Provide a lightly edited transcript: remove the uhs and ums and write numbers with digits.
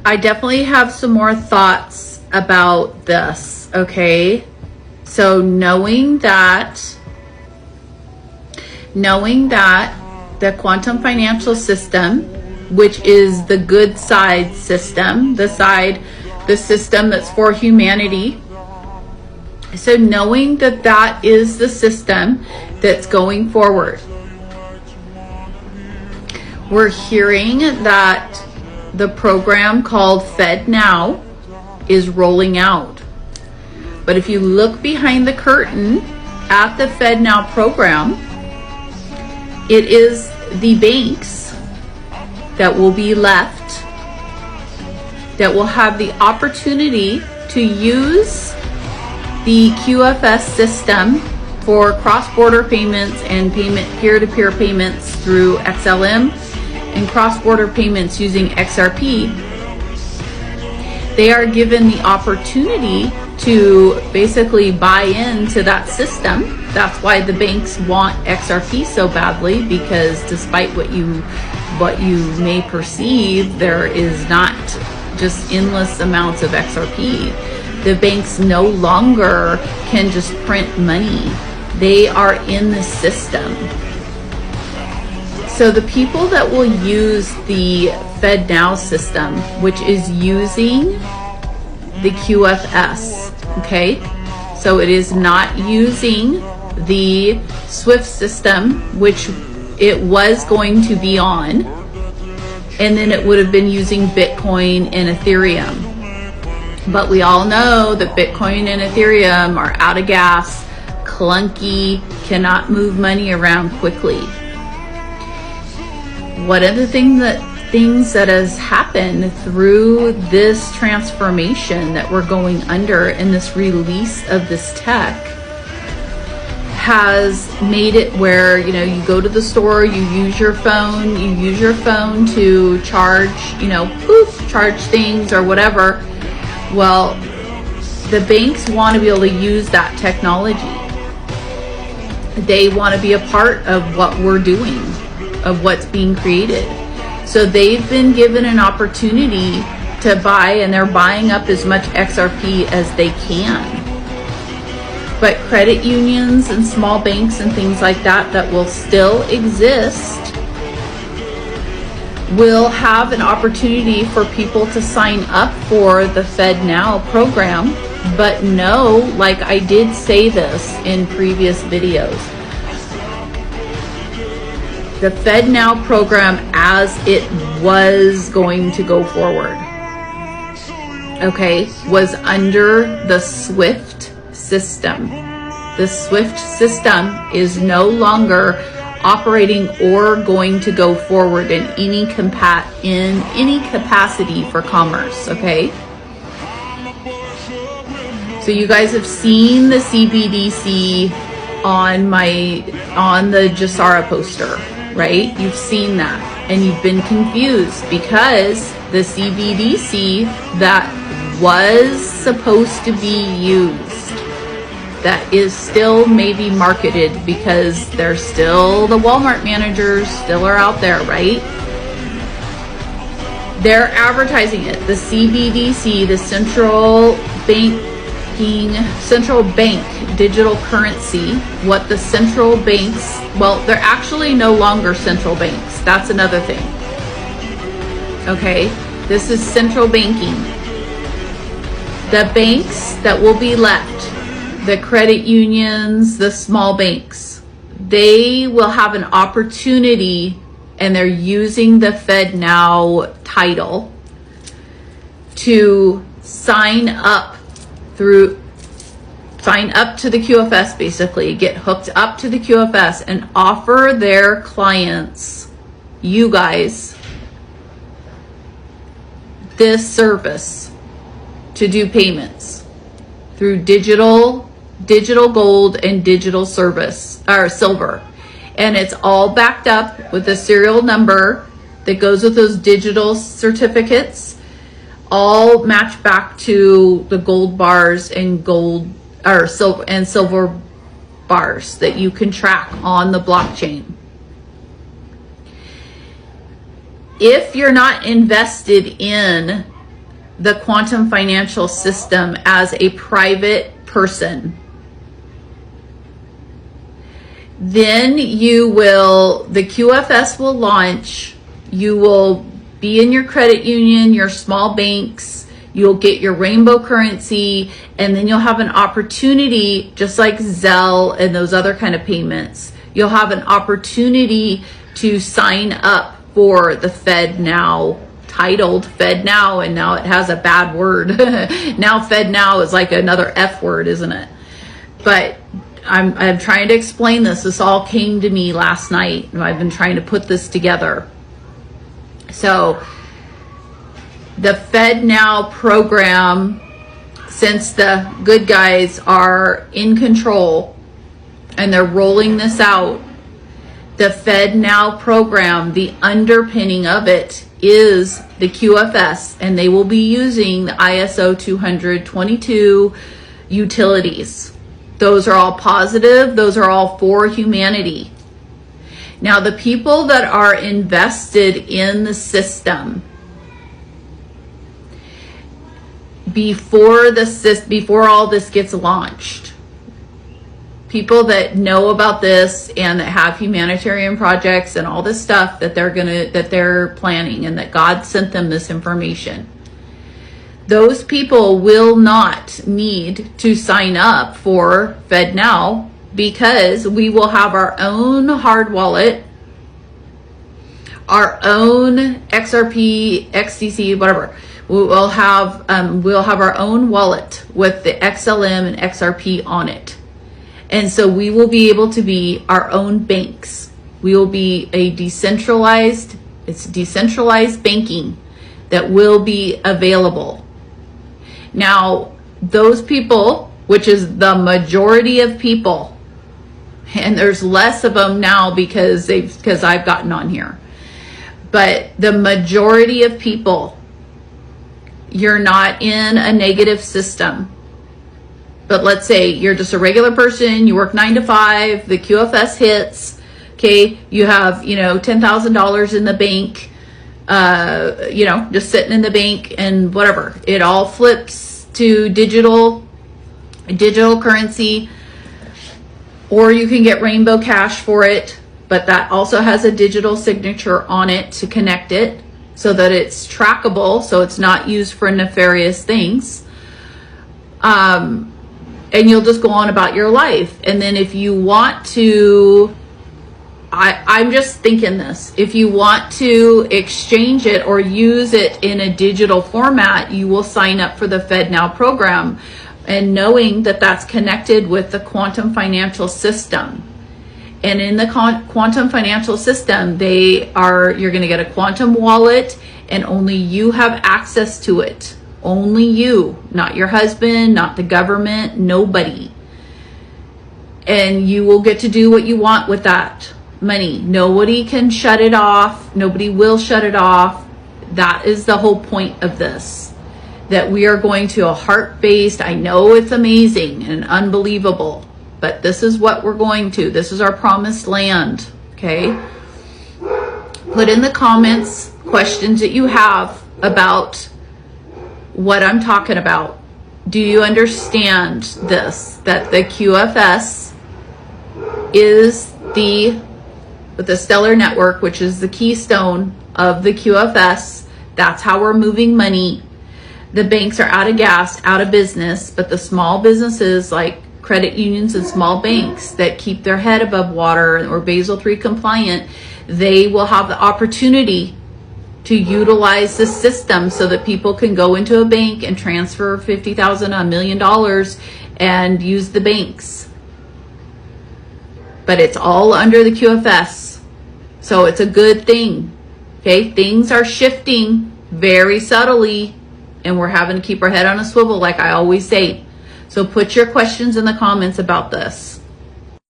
I definitely have some more thoughts about this, okay? So knowing that the quantum financial system, which is the good side system, the system that's for humanity. So knowing that that is the system that's going forward. We're hearing that the program called FedNow is rolling out. But if you look behind the curtain at the FedNow program, it is the banks that will be left that will have the opportunity to use the QFS system for cross-border payments and peer-to-peer payments through XLM and cross-border payments using XRP. They are given the opportunity to basically buy into that system. That's why the banks want XRP so badly, because despite what you may perceive, there is not just endless amounts of XRP. The banks no longer can just print money. They are in the system. So the people that will use the FedNow system, which is using the QFS, okay? So it is not using the SWIFT system, which it was going to be on, and then it would have been using Bitcoin and Ethereum. But we all know that Bitcoin and Ethereum are out of gas, clunky, cannot move money around quickly. One of the things that has happened through this transformation that we're going under and this release of this tech has made it where, you know, you go to the store, you use your phone to charge, charge things or whatever. Well, the banks want to be able to use that technology. They want to be a part of what we're doing, of what's being created. So they've been given an opportunity to buy, and they're buying up as much XRP as they can. But credit unions and small banks and things like that will still exist will have an opportunity for people to sign up for the FedNow program. But no, like I did say this in previous videos, the FedNow program as it was going to go forward, okay, was under the SWIFT system. The SWIFT system is no longer operating or going to go forward in any capacity for commerce, okay? So you guys have seen the CBDC on the Jasara poster, right? You've seen that and you've been confused because the CBDC that was supposed to be used, that is still maybe marketed because there's still the Walmart managers still are out there, right? They're advertising it. The CBDC, the central bank digital currency, what the central banks, well, they're actually no longer central banks. That's another thing. Okay, this is central banking. The banks that will be left, the credit unions, the small banks, they will have an opportunity, and they're using the FedNow title to sign up to the QFS, basically get hooked up to the QFS and offer their clients, you guys, this service to do payments through digital gold and digital service or silver. And it's all backed up with a serial number that goes with those digital certificates, all match back to the gold bars and silver bars that you can track on the blockchain. If you're not invested in the quantum financial system as a private person, then the QFS will launch. You will be in your credit union, your small banks, you'll get your rainbow currency, and then you'll have an opportunity, just like Zelle and those other kind of payments, you'll have an opportunity to sign up for the FedNow, titled FedNow, and now it has a bad word. Now FedNow is like another F word, isn't it? But I'm trying to explain this. This all came to me last night, and I've been trying to put this together. So the FedNow program, since the good guys are in control and they're rolling this out, the FedNow program, the underpinning of it is the QFS, and they will be using the ISO 20022 utilities. Those are all positive. Those are all for humanity. Now, the people that are invested in the system before all this gets launched, people that know about this and that have humanitarian projects and all this stuff that they're planning, and that God sent them this information, those people will not need to sign up for FedNow, because we will have our own hard wallet, our own XRP, XDC, whatever. We'll have our own wallet with the XLM and XRP on it. And so we will be able to be our own banks. We will be decentralized banking that will be available. Now, those people, which is the majority of people, and there's less of them now because I've gotten on here, but the majority of people, you're not in a negative system. But let's say you're just a regular person, you work 9 to 5, the QFS hits, okay, you have, $10,000 in the bank, just sitting in the bank, and whatever, it all flips to digital currency, or you can get Rainbow Cash for it, but that also has a digital signature on it to connect it so that it's trackable, so it's not used for nefarious things. And you'll just go on about your life. And then if you want to, I'm just thinking this, if you want to exchange it or use it in a digital format, you will sign up for the FedNow program, and knowing that that's connected with the quantum financial system. And in the quantum financial system, you're going to get a quantum wallet, and only you have access to it. Only you, not your husband, not the government, nobody. And you will get to do what you want with that money. Nobody can shut it off. Nobody will shut it off. That is the whole point of this, that we are going to a heart-based, I know it's amazing and unbelievable, but this is what we're going to. This is our promised land, okay? Put in the comments questions that you have about what I'm talking about. Do you understand this? That the QFS is with the Stellar Network, which is the keystone of the QFS. That's how we're moving money. The banks are out of gas, out of business, but the small businesses like credit unions and small banks that keep their head above water or Basel III compliant, they will have the opportunity to utilize the system so that people can go into a bank and transfer $50,000, $1 million and use the banks. But it's all under the QFS. So it's a good thing. Okay, things are shifting very subtly, and we're having to keep our head on a swivel, like I always say. So put your questions in the comments about this.